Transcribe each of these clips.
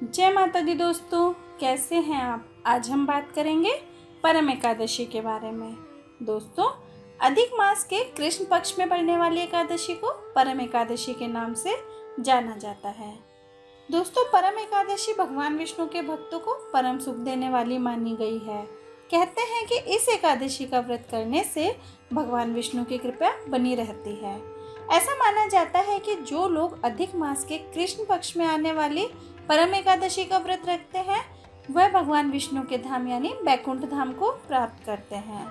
जय माता दी दोस्तों, कैसे हैं आप। आज हम बात करेंगे परम एकादशी के बारे में। दोस्तों, अधिक मास के कृष्ण पक्ष में पड़ने वाली एकादशी को परम एकादशी के नाम से जाना जाता है। दोस्तों, परम एकादशी भगवान विष्णु के भक्तों को परम सुख देने वाली मानी गई है। कहते हैं कि इस एकादशी का व्रत करने से भगवान विष्णु की कृपा बनी रहती है। ऐसा माना जाता है कि जो लोग अधिक मास के कृष्ण पक्ष में आने वाली परम एकादशी का व्रत रखते हैं वह भगवान विष्णु के धाम यानी बैकुंठ धाम को प्राप्त करते हैं।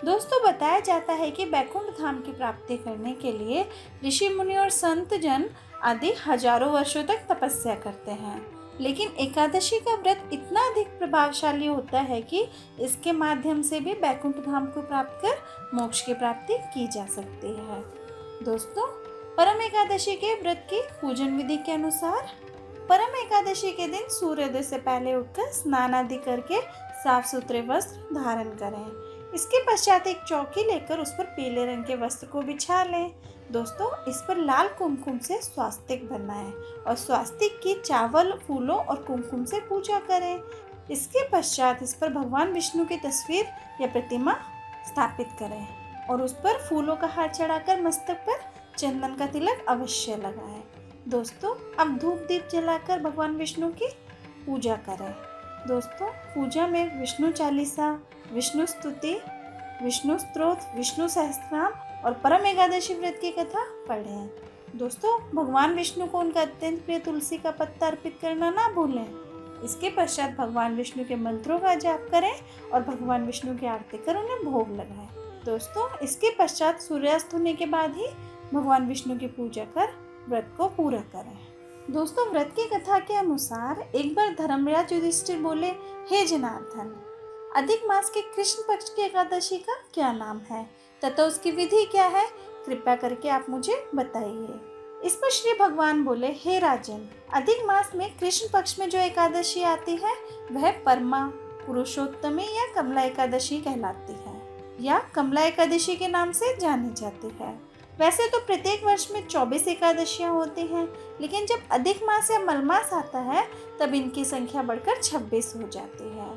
दोस्तों, बताया जाता है कि बैकुंठ धाम की प्राप्ति करने के लिए ऋषि मुनि और संत जन आदि हजारों वर्षों तक तपस्या करते हैं। लेकिन एकादशी का व्रत इतना अधिक प्रभावशाली होता है कि इसके माध्यम से भी बैकुंठ धाम को प्राप्त कर मोक्ष की प्राप्ति की जा सकती है। दोस्तों, परम एकादशी के व्रत की पूजन विधि के अनुसार परम एकादशी के दिन सूर्योदय से पहले उठकर स्नान आदि करके साफ सुथरे वस्त्र धारण करें। इसके पश्चात एक चौकी लेकर उस पर पीले रंग के वस्त्र को बिछा लें। दोस्तों, इस पर लाल कुमकुम से स्वास्तिक बनाएं और स्वास्तिक की चावल, फूलों और कुमकुम से पूजा करें। इसके पश्चात इस पर भगवान विष्णु की तस्वीर या प्रतिमा स्थापित करें और उस पर फूलों का हार चढ़ाकर मस्तक पर चंदन का तिलक अवश्य लगाएं। दोस्तों, अब धूप दीप जलाकर भगवान विष्णु की पूजा करें। दोस्तों, पूजा में विष्णु चालीसा, विष्णु स्तुति, विष्णु स्तोत्र, विष्णु सहस्त्रनाम और परम एकादशी व्रत की कथा पढ़ें। दोस्तों, भगवान विष्णु को उनका अत्यंत प्रिय तुलसी का पत्ता अर्पित करना ना भूलें। इसके पश्चात भगवान विष्णु के मंत्रों का जाप करें और भगवान विष्णु की आरती कर उन्हें भोग लगाएं। दोस्तों, इसके पश्चात सूर्यास्त होने के बाद ही भगवान विष्णु की पूजा कर व्रत को पूरा करें। दोस्तों, व्रत की कथा के अनुसार एक बार धर्मराज युधिष्ठिर बोले, हे जनार्दन, अधिक मास के कृष्ण पक्ष की एकादशी का क्या नाम है तथा उसकी विधि क्या है, कृपया करके आप मुझे बताइए। इस पर श्री भगवान बोले, हे राजन, अधिक मास में कृष्ण पक्ष में जो एकादशी आती है वह परमा, पुरुषोत्तमी या कमला एकादशी कहलाती है या कमला एकादशी के नाम से जानी जाती है। वैसे तो प्रत्येक वर्ष में 24 एकादशियां होती हैं, लेकिन जब अधिक मास या मलमास आता है तब इनकी संख्या बढ़कर 26 हो जाती है।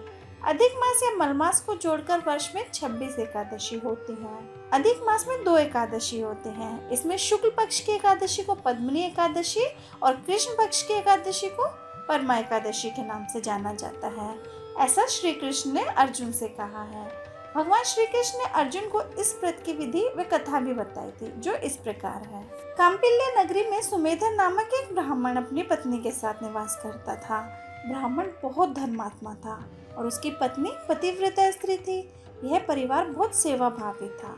अधिक मास या मलमास को जोड़कर वर्ष में 26 एकादशी होती है। अधिक मास में 2 एकादशी होते हैं। इसमें शुक्ल पक्ष की एकादशी को पद्मिनी एकादशी और कृष्ण पक्ष की एकादशी को परमा एकादशी के नाम से जाना जाता है। ऐसा श्री कृष्ण ने अर्जुन से कहा है। भगवान श्री कृष्ण ने अर्जुन को इस व्रत की विधि व कथा भी बताई थी, जो इस प्रकार है। काम्पिल्य नगरी में सुमेधन नामक एक ब्राह्मण अपनी पत्नी के साथ निवास करता था। ब्राह्मण बहुत धर्मात्मा था और उसकी पत्नी पतिव्रता स्त्री थी। यह परिवार बहुत सेवा भावी था।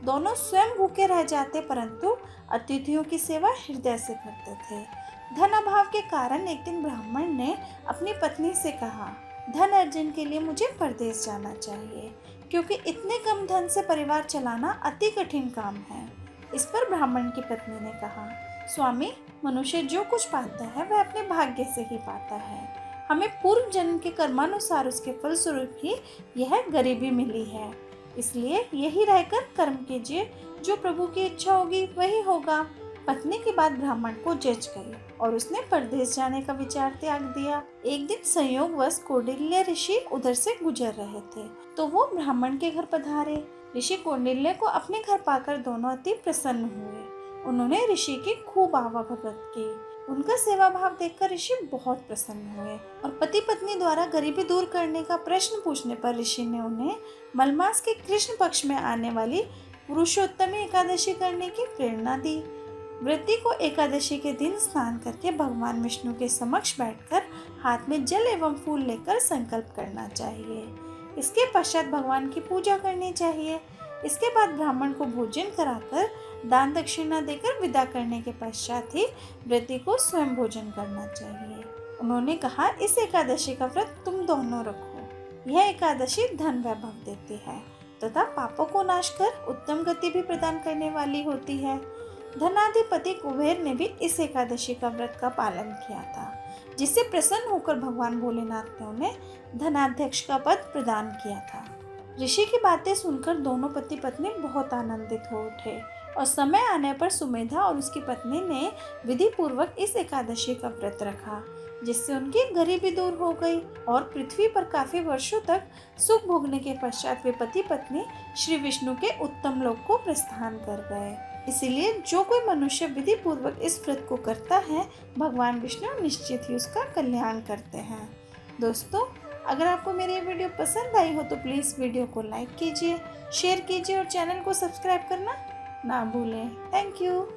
दोनों स्वयं भूखे रह जाते परंतु अतिथियों की सेवा हृदय से करते थे। धन अभाव के कारण एक दिन ब्राह्मण ने अपनी पत्नी से कहा, धन अर्जन के लिए मुझे परदेश जाना चाहिए, क्योंकि इतने कम धन से परिवार चलाना अति कठिन काम है। इस पर ब्राह्मण की पत्नी ने कहा, स्वामी, मनुष्य जो कुछ पाता है वह अपने भाग्य से ही पाता है। हमें पूर्व जन्म के कर्मानुसार उसके फलस्वरूप ही यह गरीबी मिली है। इसलिए यही रहकर कर्म कीजिए, जो प्रभु की इच्छा होगी वही होगा। पत्नी की बात ब्राह्मण को जच गई और उसने परदेश जाने का विचार त्याग दिया। एक दिन संयोगवश कौंडिल्य ऋषि उधर से गुजर रहे थे तो वो ब्राह्मण के घर पधारे। ऋषि कौंडिल्य को अपने घर पाकर दोनों अति प्रसन्न हुए। उन्होंने ऋषि की खूब आवा भगत की। उनका सेवा भाव देखकर ऋषि बहुत प्रसन्न हुए और पति पत्नी द्वारा गरीबी दूर करने का प्रश्न पूछने पर ऋषि ने उन्हें मलमास के कृष्ण पक्ष में आने वाली पुरुषोत्तमी एकादशी करने की प्रेरणा दी। व्रती को एकादशी के दिन स्नान करके भगवान विष्णु के समक्ष बैठकर हाथ में जल एवं फूल लेकर संकल्प करना चाहिए। इसके पश्चात भगवान की पूजा करनी चाहिए। इसके बाद ब्राह्मण को भोजन कराकर दान दक्षिणा देकर विदा करने के पश्चात ही व्रती को स्वयं भोजन करना चाहिए। उन्होंने कहा, इस एकादशी का व्रत तुम दोनों रखो। यह एकादशी धन वैभव देती है तथा पापों को नाश कर उत्तम गति भी प्रदान करने वाली होती है। धनाधिपति कुबेर ने भी इस एकादशी का व्रत का पालन किया था, जिससे प्रसन्न होकर भगवान भोलेनाथ ने उन्हें धनाध्यक्ष का पद प्रदान किया था। ऋषि की बातें सुनकर दोनों पति पत्नी बहुत आनंदित हो उठे और समय आने पर सुमेधा और उसकी पत्नी ने विधि पूर्वक इस एकादशी का व्रत रखा। जिससे उनकी गरीबी दूर हो गई और पृथ्वी पर काफी वर्षों तक सुख भोगने के पश्चात वे पति पत्नी श्री विष्णु के उत्तम लोक को प्रस्थान कर गए। इसीलिए जो कोई मनुष्य विधि पूर्वक इस व्रत को करता है, भगवान विष्णु निश्चित ही उसका कल्याण करते हैं। दोस्तों, अगर आपको मेरी ये वीडियो पसंद आई हो तो प्लीज़ वीडियो को लाइक कीजिए, शेयर कीजिए और चैनल को सब्सक्राइब करना ना भूलें। Thank you.